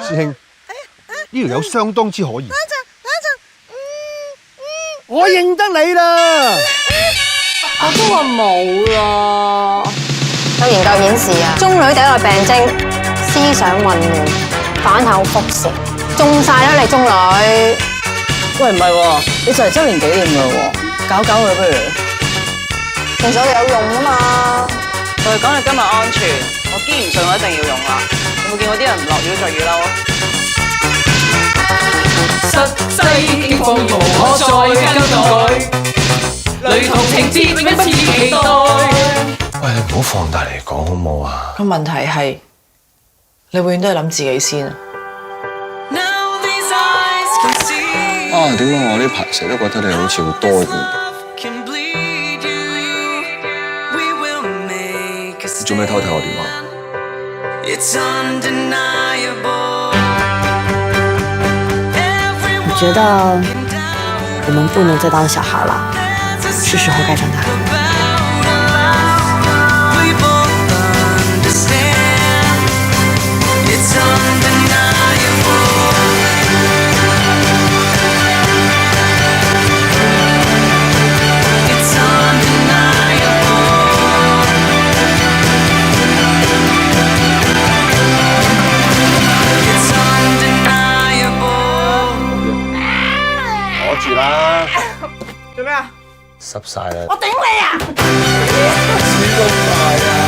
師兄，呢條友相當之可疑。我認得你啦。我都話冇啦。有研究顯示啊，中女第一個病徵思想混亂、反口覆舌，中晒啦你中女。喂，唔係喎，你就嚟周年紀念㗎喎，搞搞佢不如。其實我哋有用啊嘛。我哋講你今日安全，我堅唔信我一定要用啦。有冇見過啲人唔落雨着雨褸啊？實際境況無可再更改，雷同情節永不似期待。喂，你唔好放大嚟講好冇啊？個問題係，你永遠都係諗自己先啊！啊，點解我呢排成日都覺得你好似好多嘢？你做咩偷睇我電話？我覺得我們不能再當小孩了，是時候該長大了。攞住啦！做咩啊？濕晒啦！我頂你啊！始終大啊！